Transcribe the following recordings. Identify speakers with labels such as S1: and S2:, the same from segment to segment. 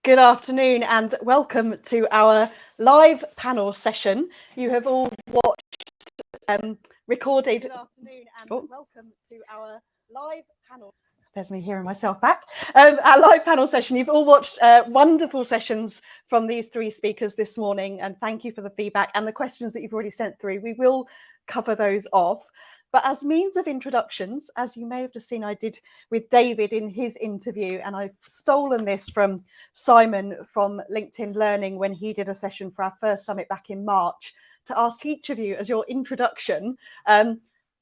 S1: Good afternoon and welcome to our live panel session. You have all watched recorded. Good afternoon and welcome to our live panel. There's me hearing myself back. Our live panel session. You've all watched wonderful sessions from these three speakers this morning, and thank you for the feedback and the questions that you've already sent through. We will cover those off. But as means of introductions, as you may have just seen, I did with David in his interview, and I've stolen this from Simon from LinkedIn Learning when he did a session for our first summit back in March, to ask each of you as your introduction,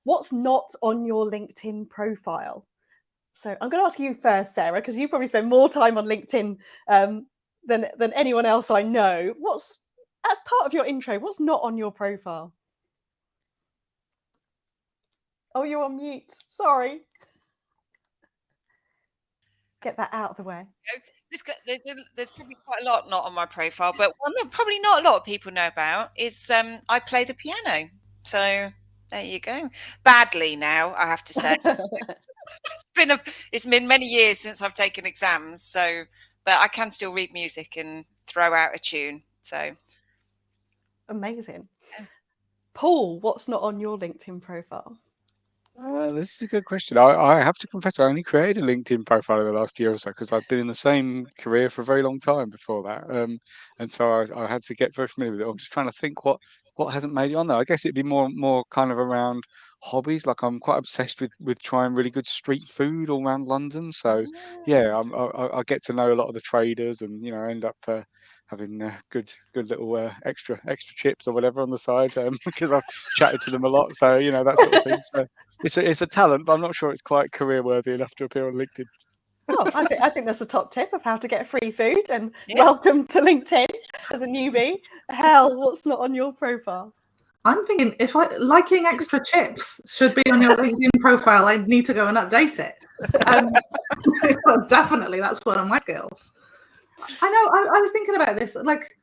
S1: what's not on your LinkedIn profile? So I'm going to ask you first, Sarah, because you probably spend more time on LinkedIn than anyone else I know. What's, as part of your intro, what's not on your profile? Oh, you're on mute. Sorry. Get that out of the way.
S2: There's probably quite a lot not on my profile, but one that probably not a lot of people know about is I play the piano. So there you go. Badly now, I have to say. It's been many years since I've taken exams, so but I can still read music and throw out a tune. So
S1: amazing. Paul, what's not on your LinkedIn profile?
S3: This is a good question. I have to confess, I only created a LinkedIn profile in the last year or so because I've been in the same career for a very long time before that, and so I had to get very familiar with it. I'm just trying to think what hasn't made it on there. I guess it'd be more kind of around hobbies. Like I'm quite obsessed with trying really good street food all around London. So yeah, I get to know a lot of the traders, and end up having good little extra chips or whatever on the side because I've chatted to them a lot. So that sort of thing. So. It's a talent, but I'm not sure it's quite career worthy enough to appear on LinkedIn.
S1: Oh, I think that's a top tip of how to get free food. And welcome to LinkedIn as a newbie. Hel, what's not on your profile?
S4: I'm thinking if liking extra chips should be on your LinkedIn profile, I need to go and update it. Definitely, that's one of my skills. I know. I was thinking about this. Like,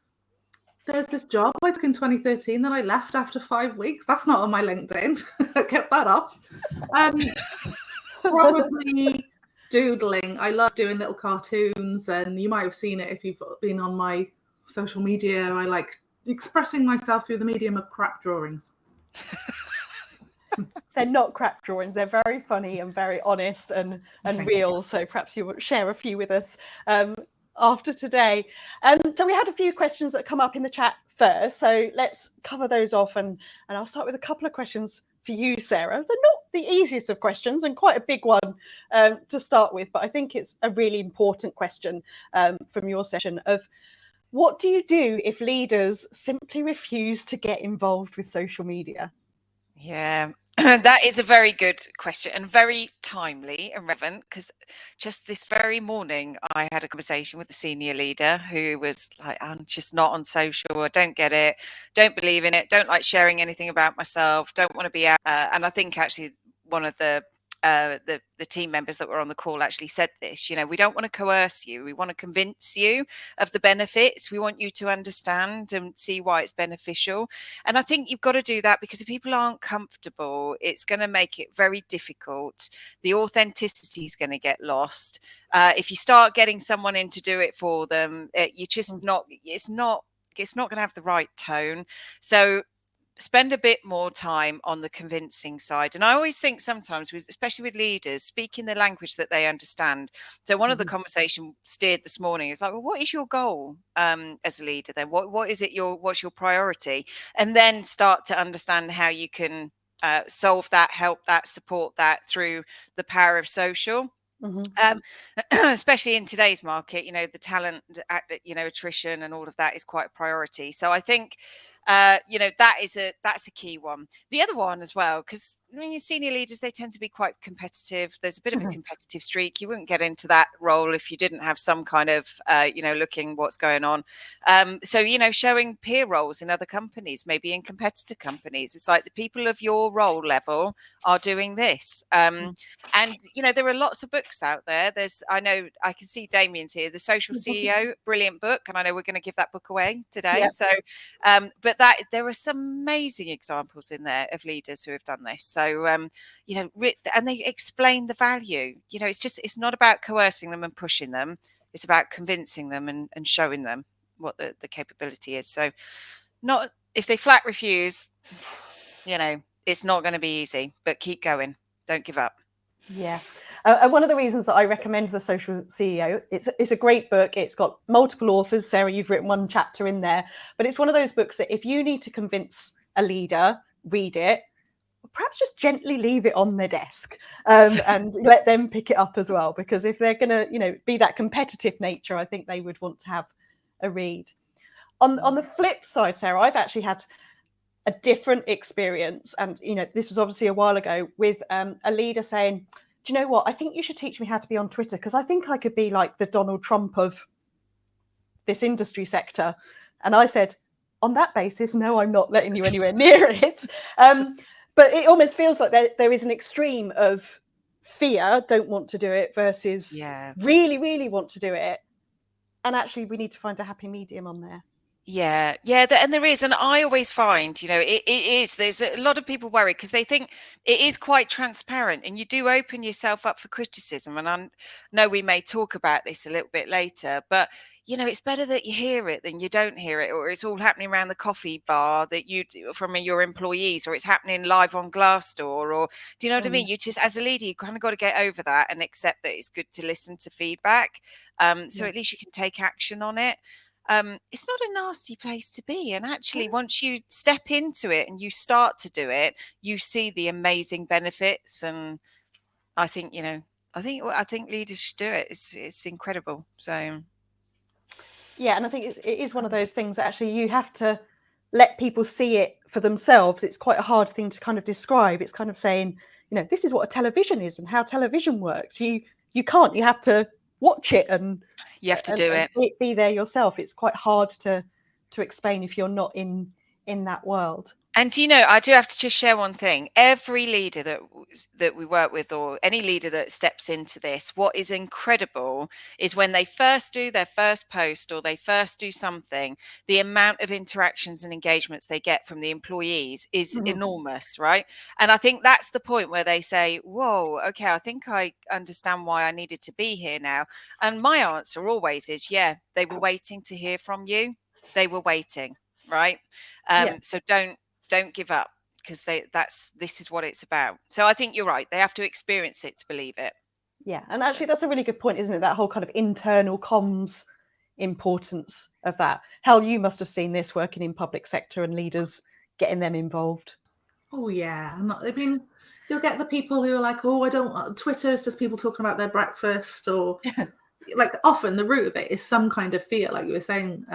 S4: there's this job I took in 2013 that I left after 5 weeks. That's not on my LinkedIn. I kept that off. Probably doodling. I love doing little cartoons, and you might have seen it if you've been on my social media. I like expressing myself through the medium of crap drawings.
S1: They're not crap drawings. They're very funny and very honest and real. So perhaps you will share a few with us after today. So we had a few questions that come up in the chat first. So let's cover those off. And I'll start with a couple of questions for you, Sarah. They're not the easiest of questions and quite a big one to start with, but I think it's a really important question from your session of what do you do if leaders simply refuse to get involved with social media?
S2: Yeah, that is a very good question and very timely and relevant, because just this very morning I had a conversation with the senior leader who was like, I'm just not on social, I don't get it, don't believe in it, don't like sharing anything about myself, don't want to be out. And I think actually one of the team members that were on the call actually said this, we don't want to coerce you. We want to convince you of the benefits. We want you to understand and see why it's beneficial. And I think you've got to do that, because if people aren't comfortable, it's going to make it very difficult. The authenticity is going to get lost. If you start getting someone in to do it for them, you just it's not going to have the right tone. So spend a bit more time on the convincing side. And I always think sometimes, especially with leaders, speaking the language that they understand. So one of the conversation steered this morning is like, well, what is your goal as a leader then? What is it what's your priority? And then start to understand how you can solve that, help that, support that through the power of social. Especially in today's market, the talent, attrition and all of that is quite a priority. So I think that's a key one. The other one as well, because your senior leaders, they tend to be quite competitive. There's a bit of a competitive streak. You wouldn't get into that role if you didn't have some kind of looking what's going on. So showing peer roles in other companies, maybe in competitor companies. It's like the people of your role level are doing this. And there are lots of books out there. I know I can see Damien's here, The Social CEO, brilliant book, and I know we're going to give that book away today. Yep. So but there are some amazing examples in there of leaders who have done this. So and they explain the value. It's not about coercing them and pushing them. It's about convincing them and showing them what the capability is. So not if they flat refuse, it's not going to be easy, but keep going. Don't give up.
S1: Yeah. And one of the reasons that I recommend The Social CEO, it's a great book. It's got multiple authors. Sarah, you've written one chapter in there, but it's one of those books that if you need to convince a leader, read it, perhaps just gently leave it on their desk and let them pick it up as well. Because if they're going to, be that competitive nature, I think they would want to have a read. On the flip side, Sarah, I've actually had a different experience. And, this was obviously a while ago with a leader saying, do you know what? I think you should teach me how to be on Twitter because I think I could be like the Donald Trump of this industry sector. And I said, on that basis, no, I'm not letting you anywhere near it. But it almost feels like there is an extreme of fear, don't want to do it, versus really, really want to do it. And actually, we need to find a happy medium on there.
S2: Yeah, and there is, and I always find, it is. There's a lot of people worry because they think it is quite transparent, and you do open yourself up for criticism. And I know we may talk about this a little bit later, but it's better that you hear it than you don't hear it, or it's all happening around the coffee bar that you do from your employees, or it's happening live on Glassdoor, or do you know what I mean? You just, as a leader, you kind of got to get over that and accept that it's good to listen to feedback, so at least you can take action on it. It's not a nasty place to be, and actually once you step into it and you start to do it, you see the amazing benefits. And I think I think leaders should do it. It's incredible. So
S1: yeah, and I think it is one of those things that actually you have to let people see it for themselves. It's quite a hard thing to kind of describe. It's kind of saying, this is what a television is and how television works. You can't, you have to watch it and
S2: you have to do it.
S1: Be there yourself. It's quite hard to explain if you're not in that world.
S2: And I do have to just share one thing. Every leader that we work with, or any leader that steps into this, what is incredible is when they first do their first post or they first do something, the amount of interactions and engagements they get from the employees is enormous, right? And I think that's the point where they say, whoa, okay, I think I understand why I needed to be here now. And my answer always is, yeah, they were waiting to hear from you. They were waiting, right? So don't give up, because this is what it's about. So I think you're right. They have to experience it to believe it.
S1: Yeah. And actually that's a really good point, isn't it? That whole kind of internal comms importance of that. Hel, you must have seen this working in public sector and leaders getting them involved.
S4: Oh yeah. I mean, you'll get the people who are like, oh, Twitter is just people talking about their breakfast, or like often the root of it is some kind of fear, like you were saying.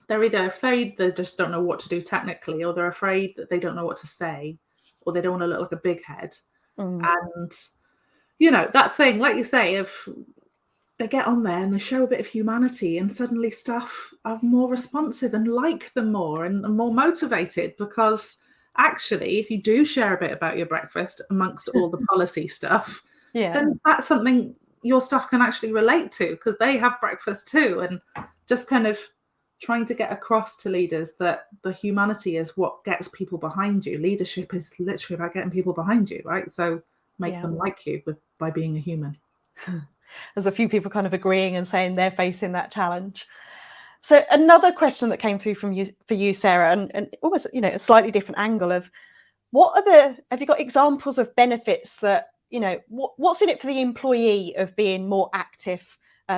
S4: They're either afraid they just don't know what to do technically, or they're afraid that they don't know what to say, or they don't want to look like a big head. And, that thing, like you say, if they get on there and they show a bit of humanity and suddenly staff are more responsive and like them more and more motivated, because actually, if you do share a bit about your breakfast amongst all the policy stuff, then that's something your staff can actually relate to, because they have breakfast too. And just kind of trying to get across to leaders that the humanity is what gets people behind you. Leadership is literally about getting people behind you, right? So make them like you by being a human.
S1: There's a few people kind of agreeing and saying they're facing that challenge. So another question that came through for you, Sarah, and almost, a slightly different angle of have you got examples of benefits that, what's in it for the employee of being more active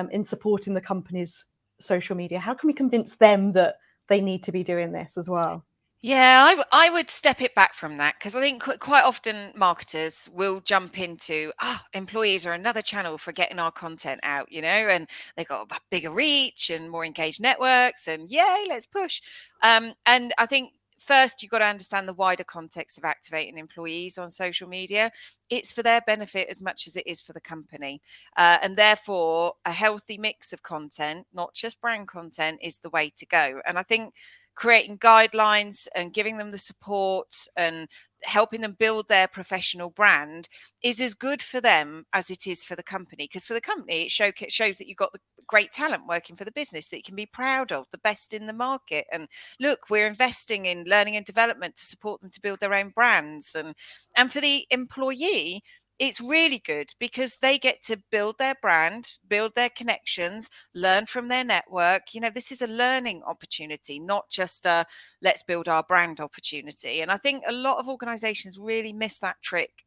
S1: in supporting the company's social media? How can we convince them that they need to be doing this as well?
S2: Yeah, I would step it back from that, because I think quite often marketers will jump into, employees are another channel for getting our content out, and they've got a bigger reach and more engaged networks, and yay, let's push. And I think first, you've got to understand the wider context of activating employees on social media. It's for their benefit as much as it is for the company. And therefore, a healthy mix of content, not just brand content, is the way to go. And I think creating guidelines and giving them the support and helping them build their professional brand is as good for them as it is for the company. Because for the company, it shows that you've got the great talent working for the business that you can be proud of, the best in the market. And look, we're investing in learning and development to support them to build their own brands. And for the employee, it's really good because they get to build their brand, build their connections, learn from their network. You know, this is a learning opportunity, not just a let's build our brand opportunity. And I think a lot of organizations really miss that trick.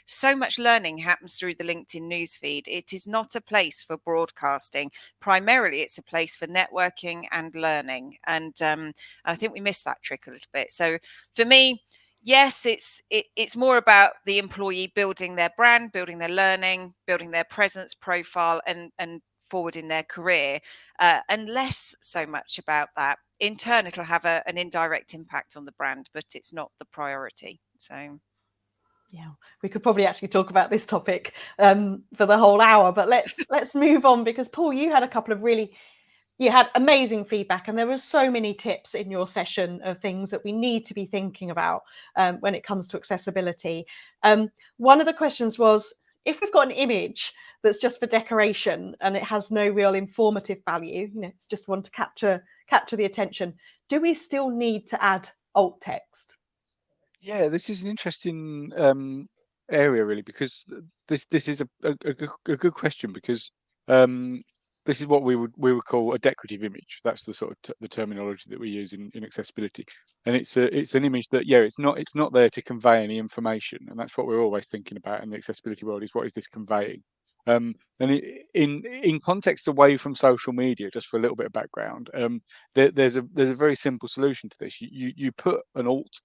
S2: So much learning happens through the LinkedIn newsfeed. It is not a place for broadcasting. Primarily, it's a place for networking and learning. And I think we miss that trick a little bit. So for me, yes, it's more about the employee building their brand, building their learning, building their presence profile, and forward in their career, and less so much about that. In turn, it'll have an indirect impact on the brand, but it's not the priority. So
S1: yeah, we could probably actually talk about this topic for the whole hour, but let's move on, because Paul, you had a couple of you had amazing feedback, and there were so many tips in your session of things that we need to be thinking about when it comes to accessibility. One of the questions was, if we've got an image that's just for decoration and it has no real informative value, you know, it's just one to capture the attention, do we still need to add alt text?
S3: Yeah, this is an interesting area, really, because this is a good question, because um, this is what we would call a decorative image. That's the sort of the terminology that we use in accessibility, and it's an image that, yeah, it's not there to convey any information, and that's what we're always thinking about in the accessibility world, is what is this conveying. And in context away from social media, just for a little bit of background, there's a very simple solution to this. You put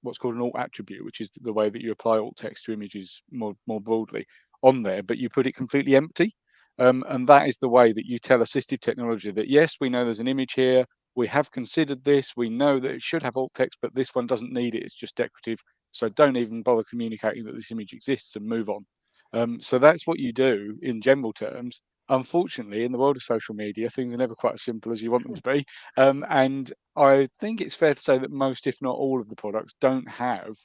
S3: what's called an alt attribute, which is the way that you apply alt text to images more broadly, on there, but you put it completely empty. And that is the way that you tell assistive technology that, yes, we know there's an image here, we have considered this, we know that it should have alt text, but this one doesn't need it, it's just decorative. So don't even bother communicating that this image exists, and move on. So that's what you do in general terms. Unfortunately, in the world of social media, things are never quite as simple as you want them to be. And I think it's fair to say that most, if not all, of the products don't have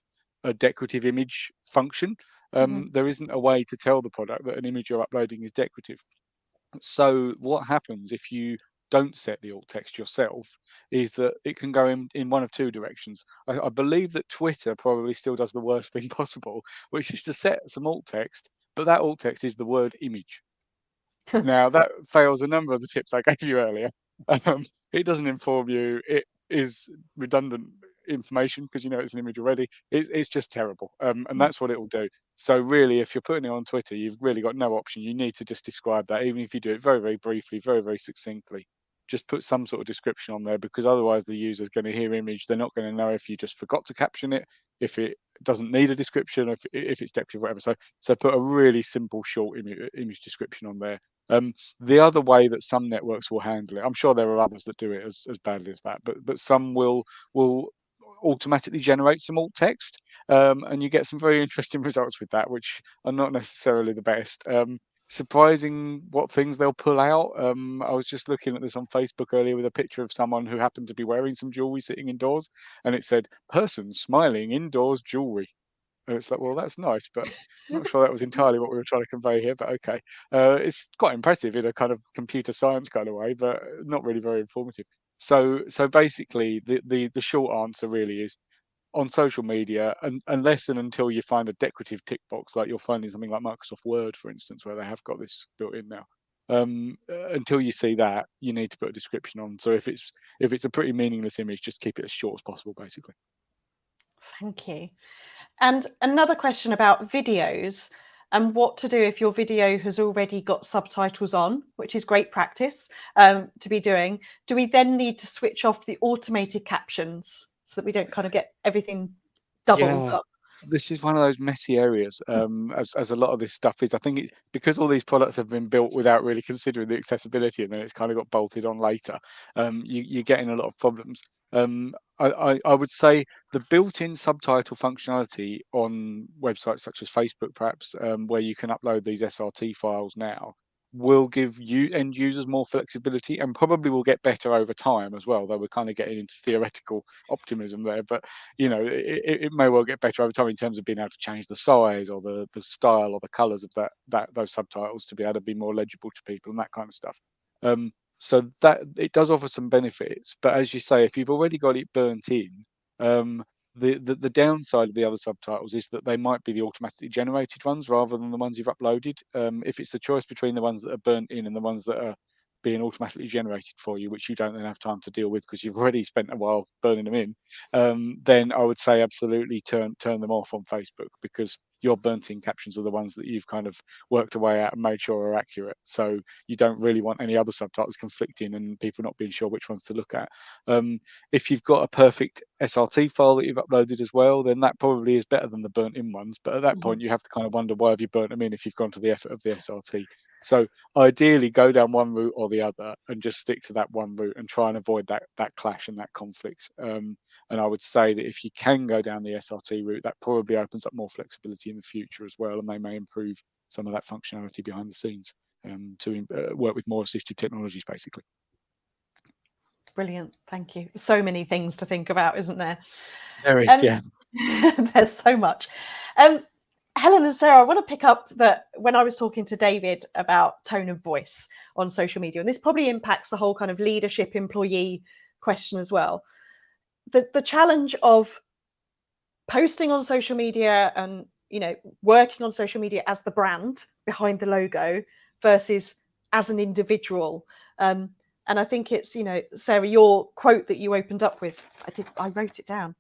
S3: a decorative image function. There isn't a way to tell the product that an image you're uploading is decorative. So what happens if you don't set the alt text yourself is that it can go in one of two directions. I believe that Twitter probably still does the worst thing possible, which is to set some alt text, but that alt text is the word image. Now, that fails a number of the tips I gave you earlier. It doesn't inform you. It is redundant information because you know it's an image already. It's just terrible. And that's what it will do. So really, if you're putting it on Twitter, you've really got no option. You need to just describe that, even if you do it very, very briefly, very, very succinctly. Just put some sort of description on there, because otherwise the user's going to hear image. They're not going to know if you just forgot to caption it, if it doesn't need a description, if it's decorative, whatever. So put a really simple, short image description on there. The other way that some networks will handle it, I'm sure there are others that do it as badly as that, but some will automatically generate some alt text, and you get some very interesting results with that, which are not necessarily the best. Surprising what things they'll pull out. I was just looking at this on Facebook earlier with a picture of someone who happened to be wearing some jewelry sitting indoors, and it said, "Person smiling indoors jewelry." And it's like, well, that's nice, but I'm not sure that was entirely what we were trying to convey here. But okay, it's quite impressive in a kind of computer science kind of way, but not really very informative. So basically, the short answer really is, on social media, and unless and until you find a decorative tick box, like you'll find in something like Microsoft Word, for instance, where they have got this built in now. Until you see that, you need to put a description on. So if it's a pretty meaningless image, just keep it as short as possible, basically.
S1: Thank you. And another question about videos and what to do if your video has already got subtitles on, which is great practice to be doing. Do we then need to switch off the automated captions so that we don't kind of get everything doubled up?
S3: This is one of those messy areas, as a lot of this stuff is. I think because all these products have been built without really considering the accessibility, and then it's kind of got bolted on later. You're getting a lot of problems. I would say the built-in subtitle functionality on websites such as Facebook, perhaps, where you can upload these SRT files now, will give you end users more flexibility, and probably will get better over time as well. Though we're kind of getting into theoretical optimism there, but you know, it may well get better over time in terms of being able to change the size or the style or the colors of those subtitles to be able to be more legible to people and that kind of stuff. So that it does offer some benefits, but as you say, if you've already got it burnt in, The downside of the other subtitles is that they might be the automatically generated ones rather than the ones you've uploaded. If it's the choice between the ones that are burnt in and the ones that are being automatically generated for you, which you don't then have time to deal with because you've already spent a while burning them in, then I would say absolutely turn them off on Facebook, because your burnt in captions are the ones that you've kind of worked away at and made sure are accurate. So you don't really want any other subtitles conflicting and people not being sure which ones to look at. If you've got a perfect SRT file that you've uploaded as well, then that probably is better than the burnt in ones. But at that point, you have to kind of wonder, why have you burnt them in if you've gone to the effort of the SRT? So ideally, go down one route or the other and just stick to that one route and try and avoid that clash and that conflict. And I would say that if you can go down the SRT route, that probably opens up more flexibility in the future as well, and they may improve some of that functionality behind the scenes to work with more assistive technologies, basically.
S1: Brilliant, thank you. So many things to think about, isn't there?
S3: There is, yeah.
S1: There's so much. Helen and Sarah, I want to pick up that when I was talking to David about tone of voice on social media, and this probably impacts the whole kind of leadership employee question as well. The challenge of posting on social media and, you know, working on social media as the brand behind the logo versus as an individual. And I think it's, you know, Sarah, your quote that you opened up with, I wrote it down.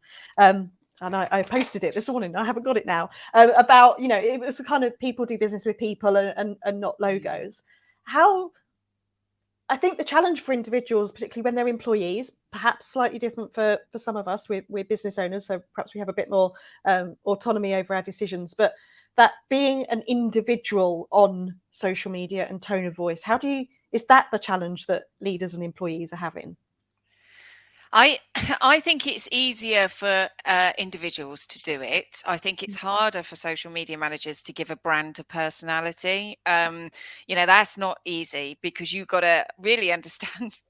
S1: And I posted it this morning. I haven't got it now. About, you know, it was the kind of people do business with people and not logos. How, I think the challenge for individuals, particularly when they're employees, perhaps slightly different for some of us. We're business owners, so perhaps we have a bit more autonomy over our decisions. But that being an individual on social media and tone of voice, is that the challenge that leaders and employees are having?
S2: I think it's easier for individuals to do it. I think it's harder for social media managers to give a brand a personality. You know, that's not easy, because you've got to really understand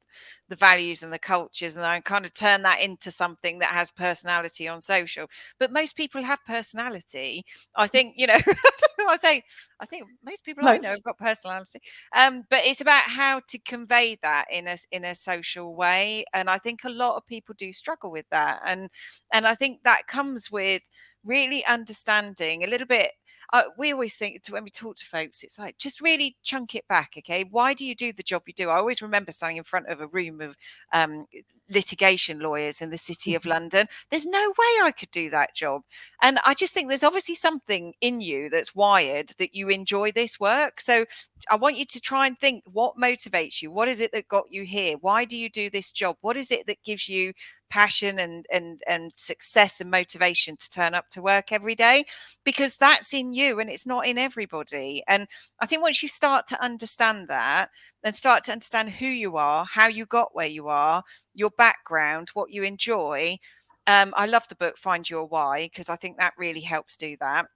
S2: the values and the cultures, and I kind of turn that into something that has personality on social. But most people have personality. I think, you know, I think most people I know have got personality. But it's about how to convey that in a social way. And I think a lot of people do struggle with that. And I think that comes with really understanding a little bit. We always think, when we talk to folks, it's like, just really chunk it back. Okay, why do you do the job you do? I always remember standing in front of a room of litigation lawyers in the city of London. There's no way I could do that job. And I just think there's obviously something in you that's wired that you enjoy this work. So I want you to try and think, what motivates you? What is it that got you here? Why do you do this job? What is it that gives you passion and success and motivation to turn up to work every day? Because that's in you and it's not in everybody. And I think once you start to understand that, and start to understand who you are, how you got where you are, your background, what you enjoy. I love the book Find Your Why, because I think that really helps do that.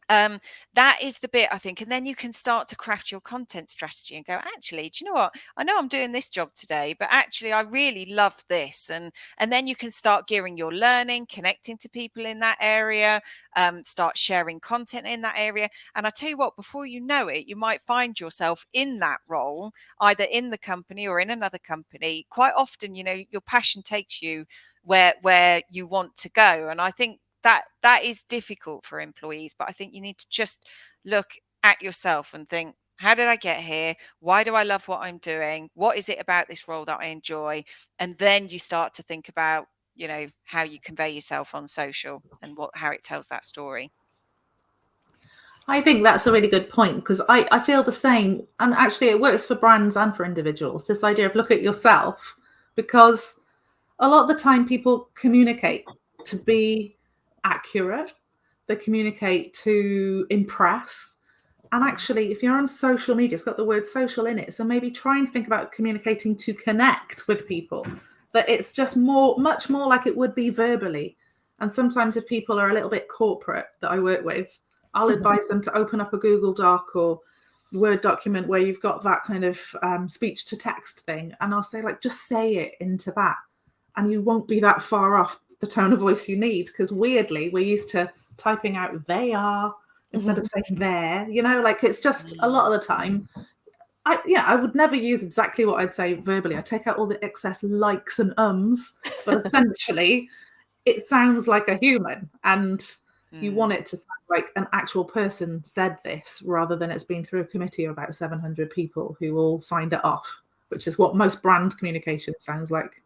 S2: That is the bit, I think. And then you can start to craft your content strategy and go, actually, do you know what? I know I'm doing this job today, but actually I really love this. And then you can start gearing your learning, connecting to people in that area, start sharing content in that area. And I tell you what, before you know it, you might find yourself in that role, either in the company or in another company. Quite often, you know, your passion takes you where you want to go. And I think that is difficult for employees, but I think you need to just look at yourself and think, how did I get here? Why do I love what I'm doing? What is it about this role that I enjoy? And then you start to think about, you know, how you convey yourself on social and how it tells that story.
S4: I think that's a really good point, because I feel the same. And actually it works for brands and for individuals, this idea of look at yourself, because a lot of the time people communicate to be accurate, they communicate to impress. And actually, if you're on social media, it's got the word social in it. So maybe try and think about communicating to connect with people, that it's just much more like it would be verbally. And sometimes if people are a little bit corporate that I work with, I'll advise them to open up a Google Doc or Word document where you've got that kind of speech to text thing. And I'll say, like, just say it into that. And you won't be that far off the tone of voice you need, because weirdly we're used to typing out they are instead of saying there, you know, like it's just a lot of the time. I would never use exactly what I'd say verbally. I take out all the excess likes and ums, but essentially it sounds like a human, and you want it to sound like an actual person said this, rather than it's been through a committee of about 700 people who all signed it off, which is what most brand communication sounds like.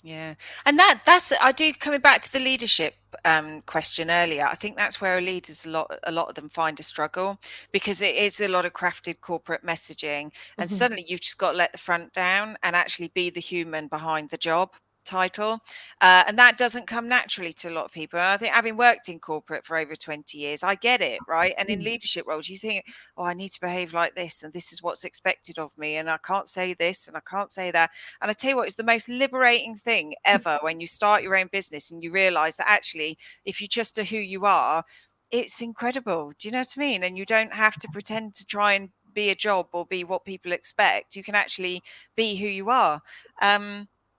S2: Yeah, and that's I do, coming back to the leadership question earlier. I think that's where leaders a lot of them find a struggle, because it is a lot of crafted corporate messaging, and suddenly you've just got to let the front down and actually be the human behind the job title, and that doesn't come naturally to a lot of people. And I think, having worked in corporate for over 20 years, I get it, right? And in leadership roles, you think, oh, I need to behave like this, and this is what's expected of me, and I can't say this and I can't say that. And I tell you what, it's the most liberating thing ever when you start your own business and you realize that actually, if you just are who you are, it's incredible. Do you know what I mean? And you don't have to pretend to try and be a job or be what people expect. You can actually be who you are.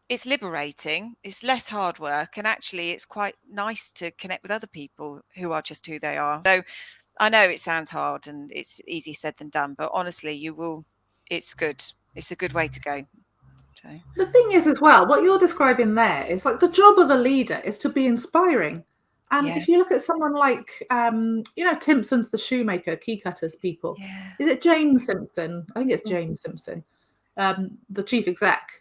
S2: It's liberating, it's less hard work, and actually it's quite nice to connect with other people who are just who they are. So I know it sounds hard and it's easier said than done, but honestly, it's good. It's a good way to go. So.
S4: The thing is, as well, what you're describing there is like the job of a leader is to be inspiring. And if you look at someone like, Timpson's the shoemaker, key cutters people.
S2: Yeah.
S4: Is it James Simpson? I think it's James Simpson, the chief exec.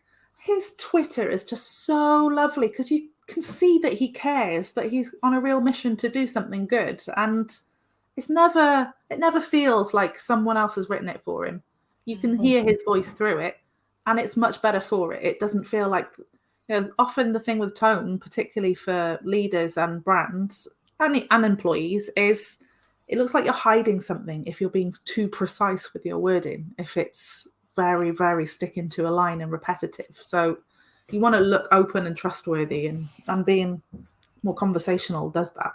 S4: His Twitter is just so lovely because you can see that he cares, that he's on a real mission to do something good. And it never feels like someone else has written it for him. You can hear his voice through it, and it's much better for it. It doesn't feel like, often the thing with tone, particularly for leaders and brands and employees, is it looks like you're hiding something if you're being too precise with your wording, if it's very, very sticking to a line and repetitive. So you want to look open and trustworthy, and being more conversational does that.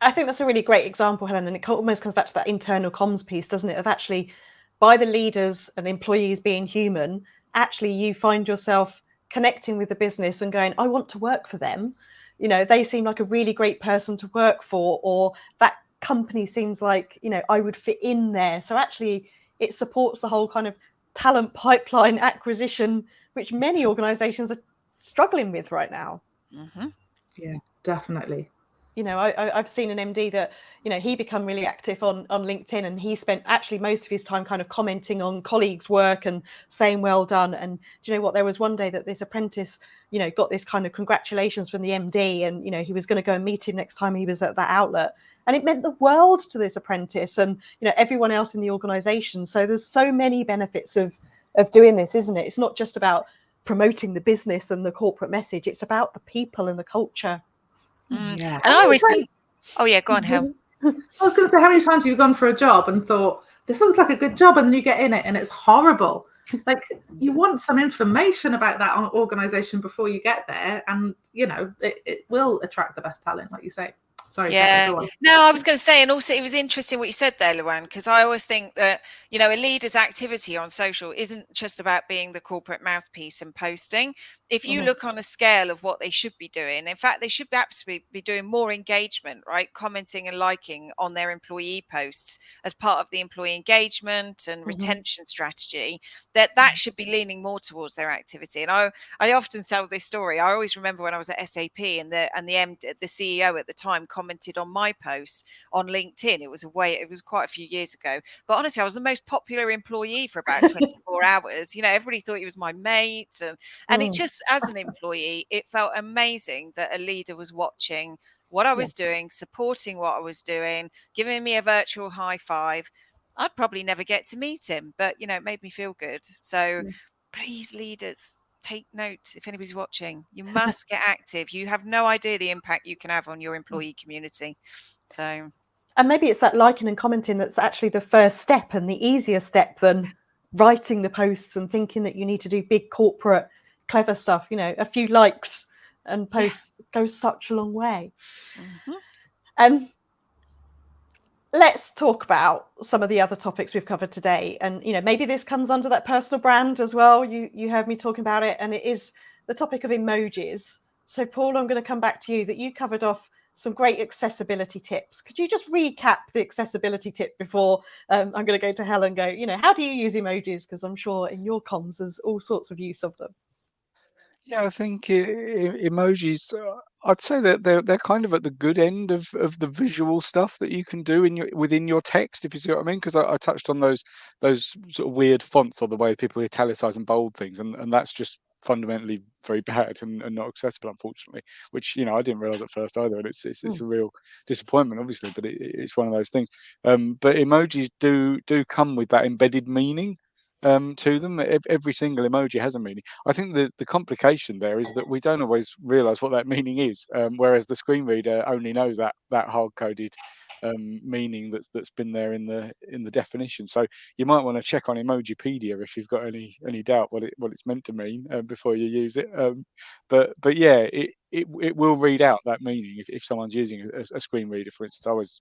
S1: I think that's a really great example, Helen, and it almost comes back to that internal comms piece, doesn't it? Of actually, by the leaders and employees being human, actually you find yourself connecting with the business and going, I want to work for them. They seem like a really great person to work for, or that company seems like, I would fit in there. So actually, it supports the whole kind of talent pipeline acquisition, which many organizations are struggling with right now.
S4: Yeah, definitely.
S1: I've seen an MD that, he become really active on LinkedIn, and he spent actually most of his time kind of commenting on colleagues' work and saying well done. And do you know what? There was one day that this apprentice, got this kind of congratulations from the MD, and, he was going to go and meet him next time he was at that outlet. And it meant the world to this apprentice and, everyone else in the organization. So there's so many benefits of doing this, isn't it? It's not just about promoting the business and the corporate message. It's about the people and the culture.
S4: Yeah.
S2: And I always think, oh yeah, go on, Hel.
S4: I was going to say, how many times have you gone for a job and thought, this looks like a good job, and then you get in it and it's horrible? Like, you want some information about that organization before you get there, and it will attract the best talent, like you say. Sorry.
S2: Yeah.
S4: Go on.
S2: No, I was going to say, and also it was interesting what you said there, Luan, because I always think that, a leader's activity on social isn't just about being the corporate mouthpiece and posting. If you look on a scale of what they should be doing, in fact, they should absolutely be doing more engagement, right? Commenting and liking on their employee posts as part of the employee engagement and retention strategy. That should be leaning more towards their activity. And I often tell this story. I always remember when I was at SAP, and the CEO at the time commented on my post on LinkedIn. It was quite a few years ago, but honestly, I was the most popular employee for about 24 hours. Everybody thought he was my mate, and it just, as an employee, it felt amazing that a leader was watching what I was doing, supporting what I was doing, giving me a virtual high five. I'd probably never get to meet him, but it made me feel good. So please, leaders, take note. If anybody's watching, you must get active. You have no idea the impact you can have on your employee community. So,
S1: and maybe it's that liking and commenting that's actually the first step and the easier step than writing the posts and thinking that you need to do big corporate clever stuff. A few likes and posts goes such a long way. Let's talk about some of the other topics we've covered today. And, maybe this comes under that personal brand as well. You heard me talking about it, and it is the topic of emojis. So, Paul, I'm going to come back to you, that you covered off some great accessibility tips. Could you just recap the accessibility tip before I'm going to go to Helen and go, how do you use emojis? Because I'm sure in your comms there's all sorts of use of them.
S3: Yeah, I think emojis. I'd say that they're kind of at the good end of the visual stuff that you can do in within your text, if you see what I mean. Because I touched on those sort of weird fonts or the way people italicize and bold things, and that's just fundamentally very bad and not accessible, unfortunately. Which I didn't realize at first either, and it's a real disappointment, obviously. But it's one of those things. But emojis do come with that embedded meaning to them. Every single emoji has a meaning. I think the complication there is that we don't always realize what that meaning is, whereas the screen reader only knows that hard-coded meaning that's been there in the definition. So you might want to check on Emojipedia if you've got any doubt what it's meant to mean before you use it. But yeah, it will read out that meaning if someone's using a screen reader, for instance. I always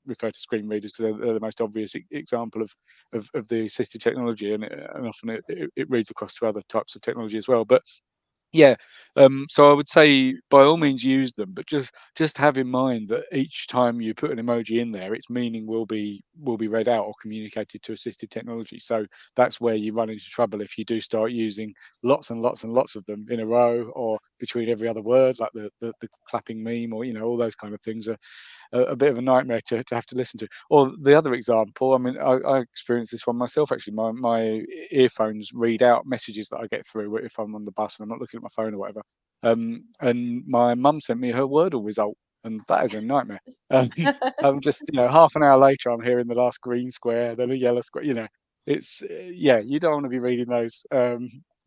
S3: refer to screen readers because they're the most obvious example of the assistive technology, and often it reads across to other types of technology as well. But yeah, so I would say by all means use them, but just have in mind that each time you put an emoji in there, its meaning will be read out or communicated to assistive technology. So that's where you run into trouble if you do start using lots and lots and lots of them in a row or between every other word, like the clapping meme, or all those kind of things are a bit of a nightmare to have to listen to. Or the other example, I mean, I experienced this one myself actually. My earphones read out messages that I get through if I'm on the bus and I'm not looking at my phone or whatever. And my mum sent me her Wordle result, and that is a nightmare. I'm just half an hour later, I'm hearing the last green square, then a yellow square. It's yeah, you don't want to be reading those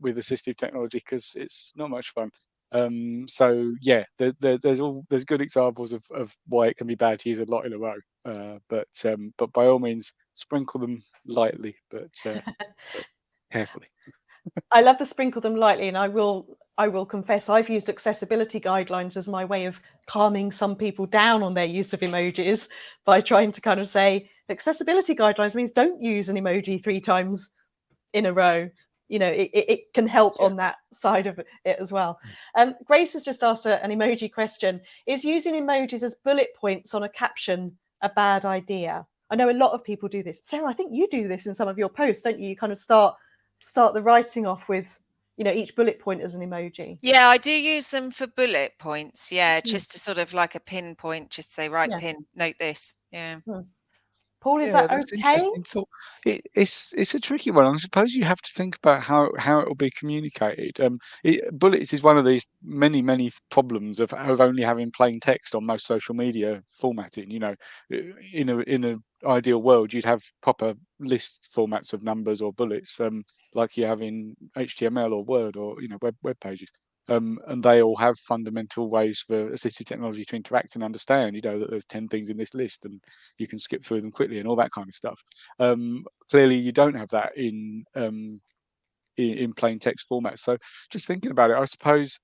S3: with assistive technology because it's not much fun. So yeah, there's good examples of why it can be bad to use a lot in a row. But by all means, sprinkle them lightly, but carefully.
S1: I love to sprinkle them lightly, and I will confess I've used accessibility guidelines as my way of calming some people down on their use of emojis by trying to kind of say accessibility guidelines means don't use an emoji 3 times in a row. It can help
S3: Yeah.
S1: on that side of it as well. Grace has just asked an emoji question. Is using emojis as bullet points on a caption a bad idea? I know a lot of people do this. Sarah, I think you do this in some of your posts, don't you? You kind of start the writing off with each bullet point as an emoji.
S2: Yeah, I do use them for bullet points. Yeah,
S1: Mm.
S2: just to sort of like a pinpoint, just say, right,
S1: Yeah.
S2: pin, note this. Yeah.
S1: Paul, is
S3: Yeah,
S1: that
S3: that's
S1: okay?
S3: interesting thought. It's a tricky one. I suppose you have to think about how it will be communicated. Bullets is one of these many problems of only having plain text on most social media formatting. In a ideal world, you'd have proper list formats of numbers or bullets, like you have in HTML or Word or web pages. And they all have fundamental ways for assistive technology to interact and understand. That there's 10 things in this list, and you can skip through them quickly and all that kind of stuff. Clearly, you don't have that in plain text format. So, just thinking about it, I suppose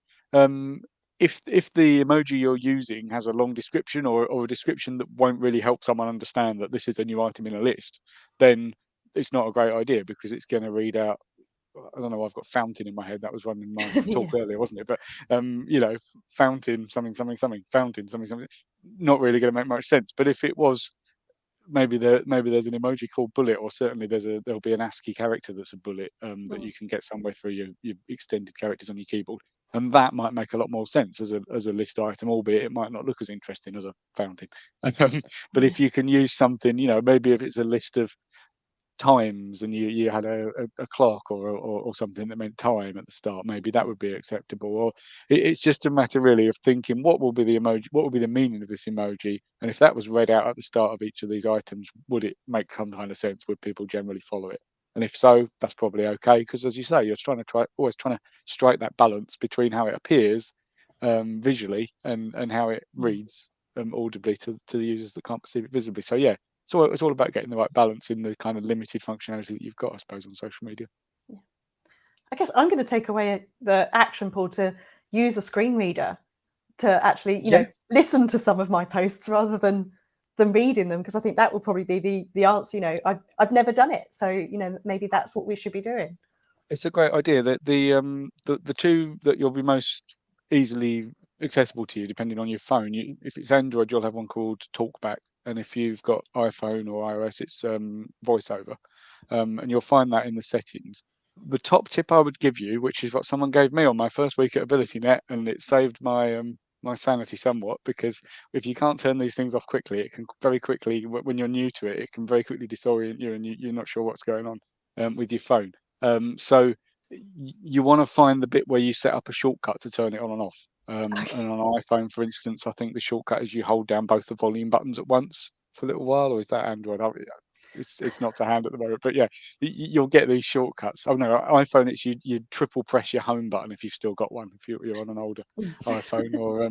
S3: if the emoji you're using has a long description or a description that won't really help someone understand that this is a new item in a list, then it's not a great idea because it's going to read out. I don't know. I've got fountain in my head. That was one in my talk
S1: Yeah.
S3: earlier, wasn't it? But fountain something something something fountain something something. Not really going to make much sense. But if it was maybe there's an emoji called bullet, or certainly there'll be an ASCII character that's a bullet that you can get somewhere through your extended characters on your keyboard, and that might make a lot more sense as a list item, albeit it might not look as interesting as a fountain. But if you can use something, maybe if it's a list of times and you had a clock or something that meant time at the start, maybe that would be acceptable. Or it's just a matter really of thinking what will be the emoji, what will be the meaning of this emoji, and if that was read out at the start of each of these items, would it make some kind of sense? Would people generally follow it? And if so, that's probably okay, because as you say, you're always trying to strike that balance between how it appears visually and how it reads audibly to the users that can't perceive it visibly. So yeah, so it's all about getting the right balance in the kind of limited functionality that you've got, I suppose, on social media.
S1: Yeah. I guess I'm going to take away the action, Paul, to use a screen reader to actually, listen to some of my posts rather than reading them, because I think that will probably be the answer. I've never done it, so maybe that's what we should be doing.
S3: It's a great idea. That the two that you'll be most easily accessible to you, depending on your phone. If it's Android, you'll have one called Talkback, and if you've got iPhone or iOS, it's VoiceOver, and you'll find that in the settings. the top tip I would give you, which is what someone gave me on my first week at AbilityNet, and it saved my my sanity somewhat, because if you can't turn these things off quickly, it can very quickly, when you're new to it, it can very quickly disorient you, and you're not sure what's going on with your phone. So you want to find the bit where you set up a shortcut to turn it on and off. And on an iPhone, for instance, I think the shortcut is you hold down both the volume buttons at once for a little while, or is that Android? It's not to hand at the moment, but yeah, you'll get these shortcuts. Oh no, iPhone, it's you triple press your home button if you've still got one, if you're on an older iPhone, or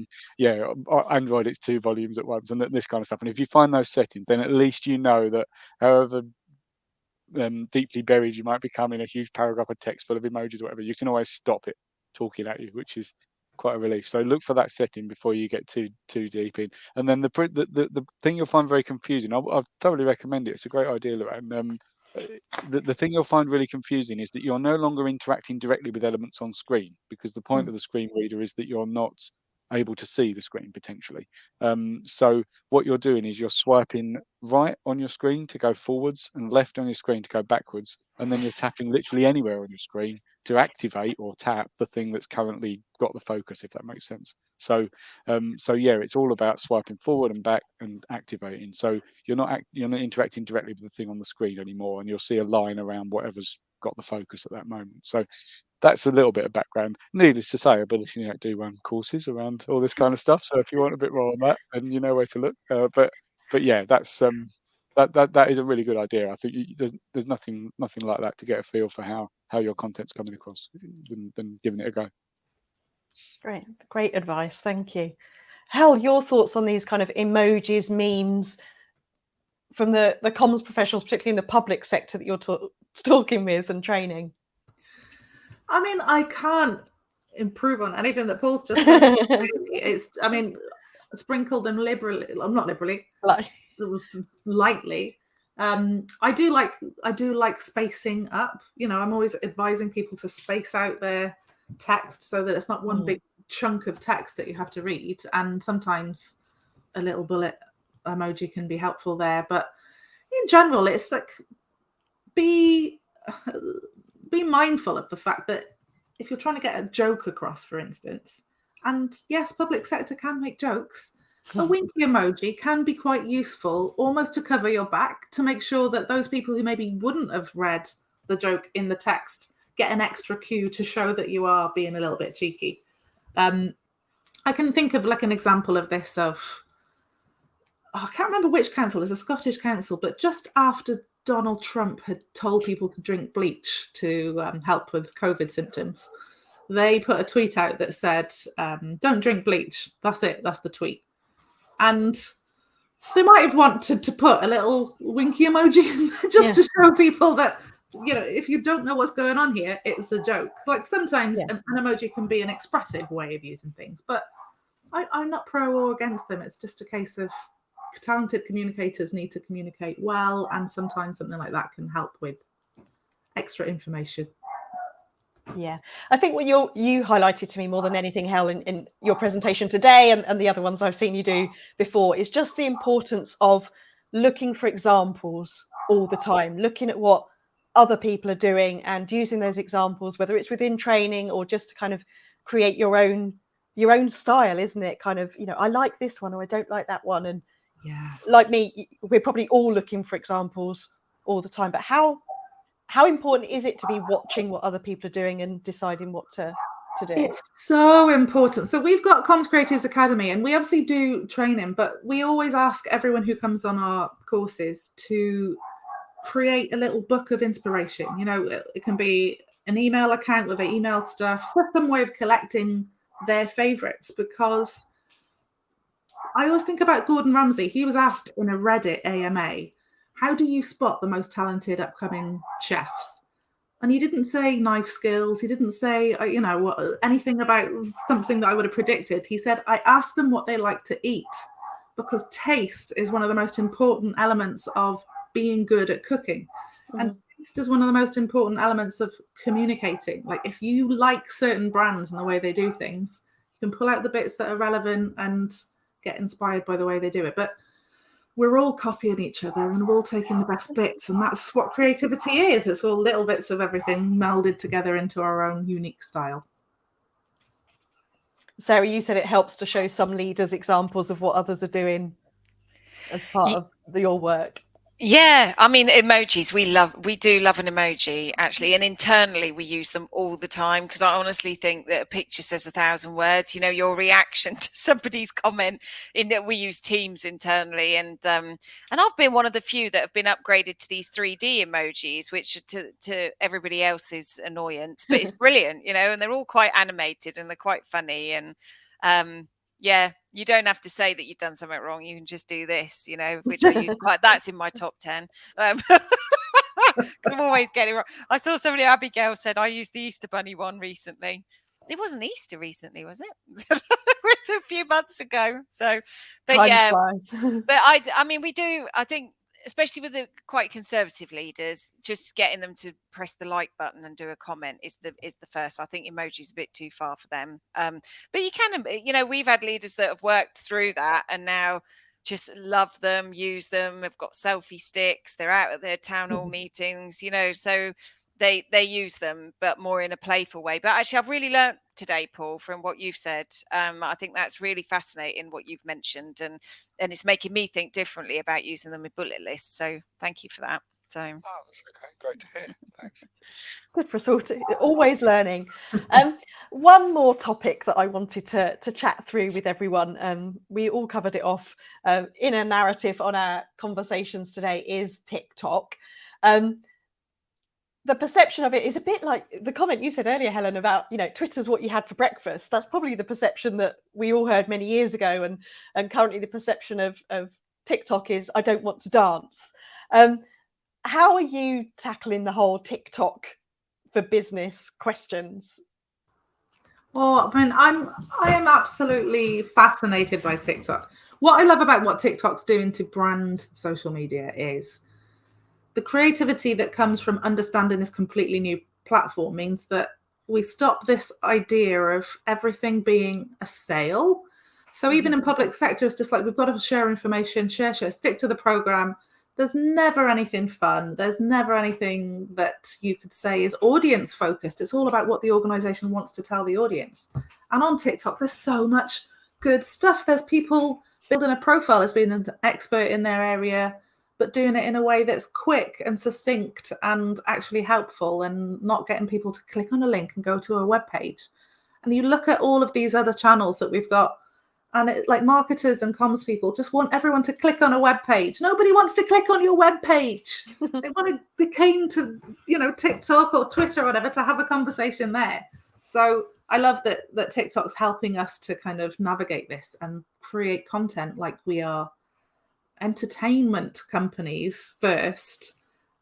S3: Android, it's 2 volumes at once, and this kind of stuff. And if you find those settings, then at least you know that however deeply buried you might become in a huge paragraph of text full of emojis or whatever, you can always stop it talking at you, which is quite a relief. So look for that setting before you get too deep in. And then the thing you'll find very confusing, I've thoroughly recommend it. It's a great idea, Luan. The thing you'll find really confusing is that you're no longer interacting directly with elements on screen, because the point of the screen reader is that you're not able to see the screen potentially. So what you're doing is you're swiping right on your screen to go forwards and left on your screen to go backwards, and then you're tapping literally anywhere on your screen to activate or tap the thing that's currently got the focus, if that makes sense. So yeah, it's all about swiping forward and back and activating. So you're not interacting directly with the thing on the screen anymore, and you'll see a line around whatever's got the focus at that moment. So that's a little bit of background. Needless to say, AbilityNet do run courses around all this kind of stuff. So if you want a bit more on that, then you know where to look. But yeah, that's that is a really good idea. I think there's nothing like that to get a feel for how your content's coming across than giving it a go.
S1: Great advice. Thank you. Hel, your thoughts on these kind of emojis, memes from the comms professionals, particularly in the public sector that you're talking with and training?
S4: I mean, I can't improve on anything that Paul's just said. I mean, sprinkle them liberally. I'm not liberally, lightly. I do like spacing up. You know, I'm always advising people to space out their text so that it's not one big chunk of text that you have to read. And sometimes a little bullet emoji can be helpful there. But in general, it's like be mindful of the fact that if you're trying to get a joke across, for instance, and yes, public sector can make jokes, a winky emoji can be quite useful, almost to cover your back, to make sure that those people who maybe wouldn't have read the joke in the text get an extra cue to show that you are being a little bit cheeky. I can think of like an example of this I can't remember which council, it's a Scottish council, but just after Donald Trump had told people to drink bleach to help with COVID symptoms, they put a tweet out that said, don't drink bleach. That's it. That's the tweet. And they might have wanted to put a little winky emoji in there just to show people that, you know, if you don't know what's going on here, it's a joke. Like sometimes an emoji can be an expressive way of using things, but I'm not pro or against them. It's just a case of talented communicators need to communicate well, and sometimes something like that can help with extra information.
S1: Yeah, I think what you highlighted to me more than anything, Helen, in your presentation today and the other ones I've seen you do before, is just the importance of looking for examples all the time, looking at what other people are doing and using those examples, whether it's within training or just to kind of create your own style, isn't it? Kind of, you know, I like this one or I don't like that one. And like me, we're probably all looking for examples all the time, but how important is it to be watching what other people are doing and deciding what to do?
S4: It's so important. So we've got Comms Creatives Academy, and we obviously do training, but we always ask everyone who comes on our courses to create a little book of inspiration. You know, it can be an email account with their email stuff, so some way of collecting their favorites, because I always think about Gordon Ramsay. He was asked in a Reddit AMA, how do you spot the most talented upcoming chefs? And he didn't say knife skills. He didn't say, you know, anything about something that I would have predicted. He said, I asked them what they like to eat, because taste is one of the most important elements of being good at cooking. And taste is one of the most important elements of communicating. Like if you like certain brands and the way they do things, you can pull out the bits that are relevant and get inspired by the way they do it. But we're all copying each other and we're all taking the best bits, and that's what creativity is. It's all little bits of everything melded together into our own unique style.
S1: Sarah, you said it helps to show some leaders examples of what others are doing as part of your work.
S2: Yeah, I mean, emojis, we do love an emoji, actually, and internally we use them all the time, because I honestly think that a picture says 1,000 words. You know, your reaction to somebody's comment, we use Teams internally, and I've been one of the few that have been upgraded to these 3D emojis, which to everybody else's annoyance, but it's brilliant, you know, and they're all quite animated and they're quite funny, and yeah, you don't have to say that you've done something wrong. You can just do this, you know, which I use quite. That's in my top 10. Because I'm always getting it wrong. I saw somebody, Abigail said, I used the Easter Bunny one recently. It wasn't Easter recently, was it? It's a few months ago. So, but
S1: Time
S2: yeah,
S1: flies.
S2: but I mean, we do, I think, especially with the quite conservative leaders, just getting them to press the like button and do a comment is the first. I think emoji's a bit too far for them. But you can, you know, we've had leaders that have worked through that and now just love them, use them, have got selfie sticks, they're out at their town hall meetings, you know, so they use them, but more in a playful way. But actually, I've really learned today, Paul, from what you've said. I think that's really fascinating what you've mentioned, and it's making me think differently about using them with bullet lists. So thank you for that. So
S3: that's okay. Great to hear. Thanks.
S1: Good for sort of always learning. One more topic that I wanted to chat through with everyone. We all covered it off in a narrative on our conversations today is TikTok. The perception of it is a bit like the comment you said earlier, Helen, about, you know, Twitter's what you had for breakfast. That's probably the perception that we all heard many years ago. And currently the perception of TikTok is I don't want to dance. How are you tackling the whole TikTok for business questions?
S4: Well, I mean, I am absolutely fascinated by TikTok. What I love about what TikTok's doing to brand social media is the creativity that comes from understanding this completely new platform means that we stop this idea of everything being a sale. So even in public sector, it's just like, we've got to share information, share, stick to the program. There's never anything fun. There's never anything that you could say is audience focused. It's all about what the organization wants to tell the audience. And on TikTok, there's so much good stuff. There's people building a profile as being an expert in their area, but doing it in a way that's quick and succinct and actually helpful, and not getting people to click on a link and go to a web page. And you look at all of these other channels that we've got, and it, like marketers and comms people just want everyone to click on a web page. Nobody wants to click on your web page. They came to, you know, TikTok or Twitter or whatever to have a conversation there. So I love that TikTok's helping us to kind of navigate this and create content like we are entertainment companies first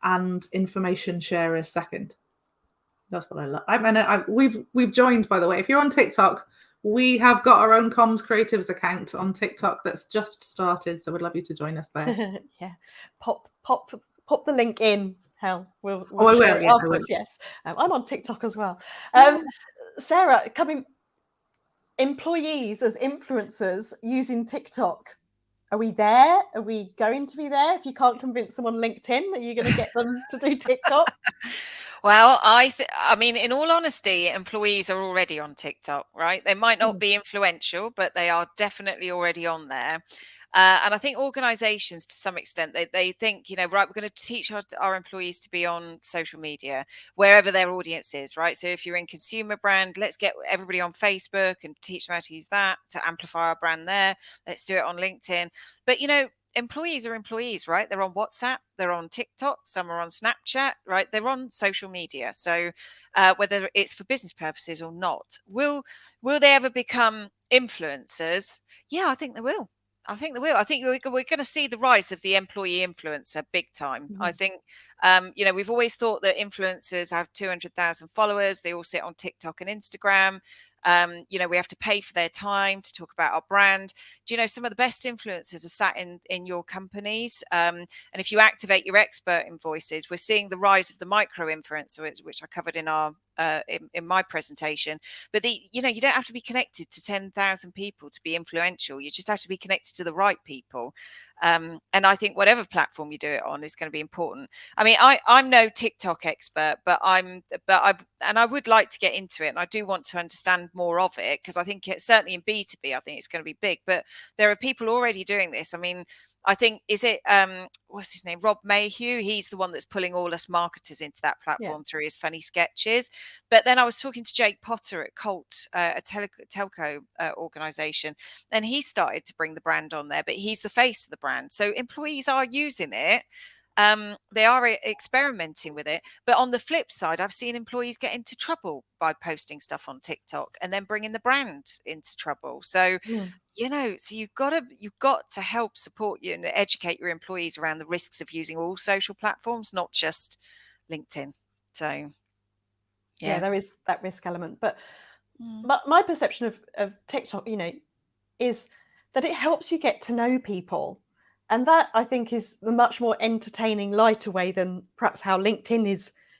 S4: and information sharers second. That's what I love. I mean, we've joined, by the way. If you're on TikTok, we have got our own comms creatives account on TikTok that's just started, so we'd love you to join us there.
S1: Yeah, pop the link in, Hel. We'll
S4: I will,
S1: share it afterwards. Yes, I'm on TikTok as well. Sarah, employees as influencers using TikTok. Are we there? Are we going to be there? If you can't convince them on LinkedIn, are you going to get them to do TikTok?
S2: Well, I mean, in all honesty, employees are already on TikTok, right? They might not be influential, but they are definitely already on there. And I think organizations, to some extent, they think, you know, right, we're going to teach our employees to be on social media, wherever their audience is, right? So if you're in consumer brand, let's get everybody on Facebook and teach them how to use that to amplify our brand there. Let's do it on LinkedIn. But, you know, employees are employees, right? They're on WhatsApp, they're on TikTok, some are on Snapchat, right? They're on social media. So whether it's for business purposes or not, will they ever become influencers? Yeah, I think they will. I think we're going to see the rise of the employee influencer big time. I think, you know, we've always thought that influencers have 200,000 followers. They all sit on TikTok and Instagram. You know, we have to pay for their time to talk about our brand. Do you know some of the best influencers are sat in your companies? And if you activate your expert invoices, we're seeing the rise of the micro influencer, which I covered in our in my presentation. But you don't have to be connected to 10,000 people to be influential. You just have to be connected to the right people. And I think whatever platform you do it on is going to be important. I mean, I'm no TikTok expert, but I would like to get into it, and I do want to understand more of it, because I think it's certainly in B2B, I think it's going to be big. But there are people already doing this. I mean, I think, is it what's his name, Rob Mayhew? He's the one that's pulling all us marketers into that platform through his funny sketches. But then I was talking to Jake Potter at Colt, a telco organization, and he started to bring the brand on there, but he's the face of the brand. So employees are using it. They are experimenting with it. But on the flip side, I've seen employees get into trouble by posting stuff on TikTok and then bringing the brand into trouble. So so you've got to help support you and educate your employees around the risks of using all social platforms, not just LinkedIn. So
S1: there is that risk element. But my perception of TikTok, is that it helps you get to know people. And that, I think, is the much more entertaining, lighter way than perhaps how LinkedIn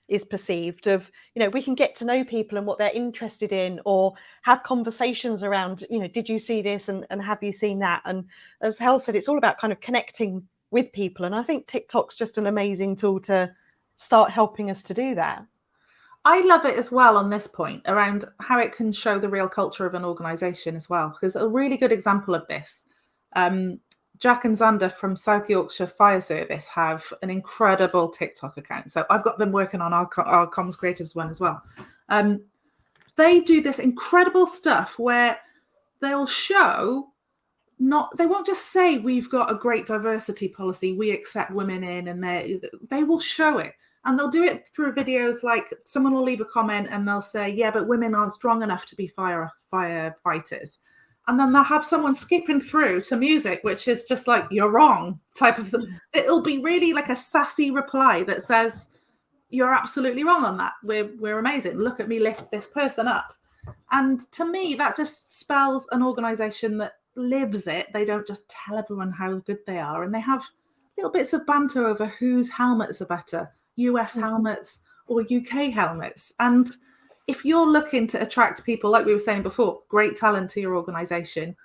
S1: is perceived. Of, we can get to know people and what they're interested in, or have conversations around, did you see this, and have you seen that? And as Hel said, it's all about kind of connecting with people. And I think TikTok's just an amazing tool to start helping us to do that.
S4: I love it as well on this point around how it can show the real culture of an organisation as well. Because a really good example of this, Jack and Xander from South Yorkshire Fire Service have an incredible TikTok account. So I've got them working on our Comms Creatives one as well. They do this incredible stuff where they'll show, they won't just say we've got a great diversity policy, we accept women in, and they will show it. And they'll do it through videos, like someone will leave a comment and they'll say, yeah, but women aren't strong enough to be firefighters. And then they'll have someone skipping through to music, which is just like, you're wrong type of thing. It'll be really like a sassy reply that says, you're absolutely wrong on that. We're amazing. Look at me lift this person up. And to me, that just spells an organisation that lives it. They don't just tell everyone how good they are. And they have little bits of banter over whose helmets are better, US helmets or UK helmets. And if you're looking to attract people, like we were saying before, great talent to your organisation,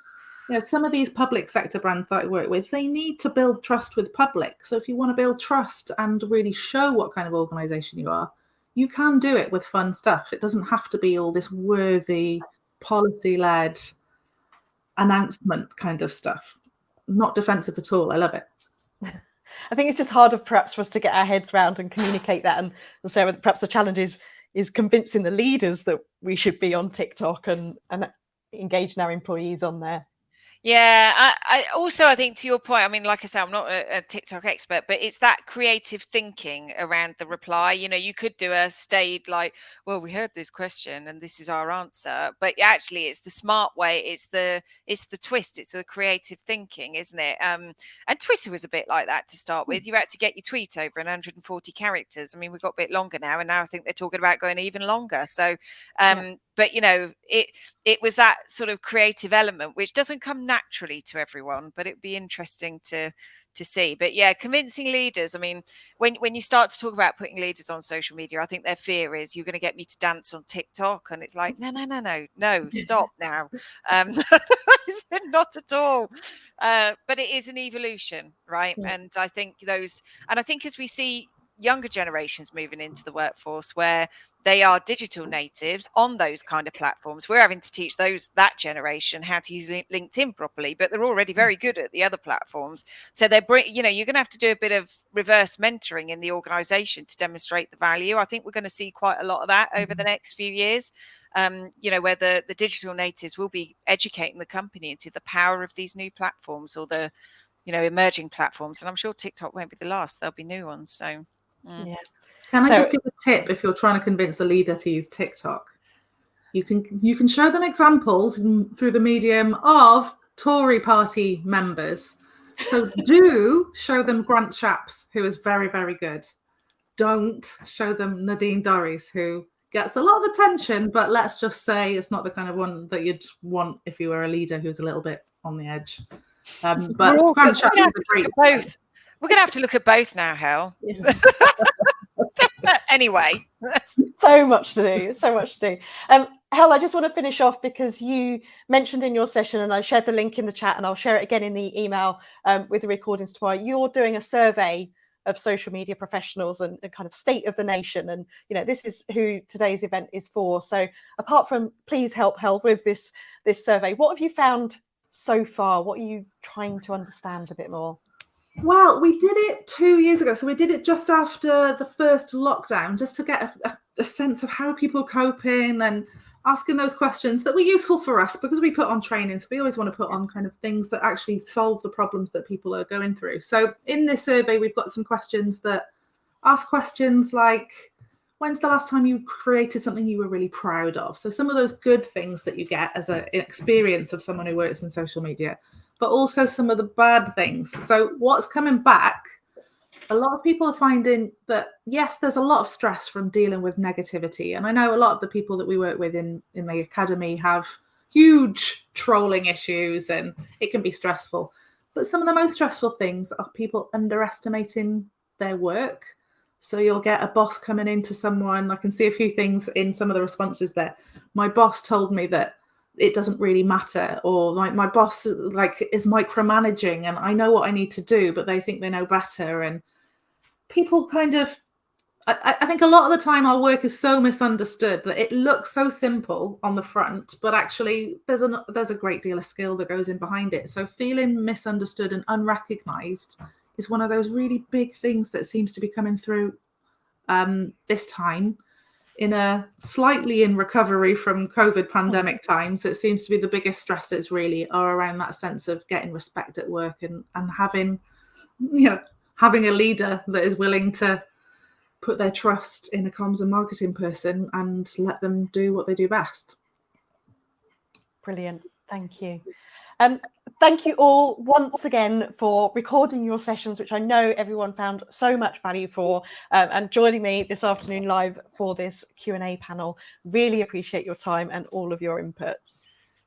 S4: some of these public sector brands that I work with, they need to build trust with public. So if you want to build trust and really show what kind of organisation you are, you can do it with fun stuff. It doesn't have to be all this worthy, policy-led announcement kind of stuff. Not defensive at all. I love it.
S1: I think it's just harder perhaps for us to get our heads around and communicate that. And so perhaps the challenge is convincing the leaders that we should be on TikTok and engaging our employees on there.
S2: Yeah, I think, to your point, I mean, like I said, I'm not a TikTok expert, but it's that creative thinking around the reply. You could do a staid, like, well, we heard this question and this is our answer, but actually it's the smart way. It's the twist. It's the creative thinking, isn't it? And Twitter was a bit like that to start with. You had to get your tweet over in 140 characters. I mean, we've got a bit longer now, and now I think they're talking about going even longer. So, but it was that sort of creative element, which doesn't come naturally to everyone, but it'd be interesting to see. But yeah, convincing leaders. I mean, when you start to talk about putting leaders on social media, I think their fear is, you're going to get me to dance on TikTok, and it's like, no, stop now. Not at all. But it is an evolution, right? Yeah. And I think as we see younger generations moving into the workforce where they are digital natives on those kind of platforms, we're having to teach that generation how to use LinkedIn properly, but they're already very good at the other platforms. So you're going to have to do a bit of reverse mentoring in the organization to demonstrate the value. I think we're going to see quite a lot of that over the next few years, where the digital natives will be educating the company into the power of these new platforms, or the emerging platforms. And I'm sure TikTok won't be the last. There'll be new ones. So
S1: yeah.
S4: Can I just give a tip if you're trying to convince a leader to use TikTok? You can show them examples through the medium of Tory party members. So do show them Grant Shapps, who is very, very good. Don't show them Nadine Dorries, who gets a lot of attention, but let's just say it's not the kind of one that you'd want if you were a leader who's a little bit on the edge. But Grant Shapps is a great.
S2: We're going to have to look at both now, Hel. Yeah. Anyway.
S1: So much to do, so much to do. Hel, I just want to finish off because you mentioned in your session, and I shared the link in the chat, and I'll share it again in the email with the recordings tomorrow. You're doing a survey of social media professionals and kind of state of the nation, and this is who today's event is for. So apart from please help Hel with this survey, what have you found so far? What are you trying to understand a bit more?
S4: Well, we did it 2 years ago. So we did it just after the first lockdown, just to get a sense of how people are coping and asking those questions that were useful for us, because we put on training. So we always want to put on kind of things that actually solve the problems that people are going through. So in this survey, we've got some questions that ask questions like, when's the last time you created something you were really proud of? So some of those good things that you get as an experience of someone who works in social media, but also some of the bad things. So what's coming back, a lot of people are finding that, yes, there's a lot of stress from dealing with negativity. And I know a lot of the people that we work with in the academy have huge trolling issues, and it can be stressful. But some of the most stressful things are people underestimating their work. So you'll get a boss coming into someone. I can see a few things in some of the responses there. My boss told me that it doesn't really matter, or like my boss is micromanaging and I know what I need to do, but they think they know better. And people kind of, I think a lot of the time our work is so misunderstood that it looks so simple on the front, but actually there's a great deal of skill that goes in behind it. So feeling misunderstood and unrecognized is one of those really big things that seems to be coming through this time. In a slightly in recovery from COVID pandemic times, it seems to be the biggest stresses really are around that sense of getting respect at work and having a leader that is willing to put their trust in a comms and marketing person and let them do what they do best.
S1: Brilliant. Thank you. Thank you all once again for recording your sessions, which I know everyone found so much value for, and joining me this afternoon live for this Q&A panel. Really appreciate your time and all of your inputs.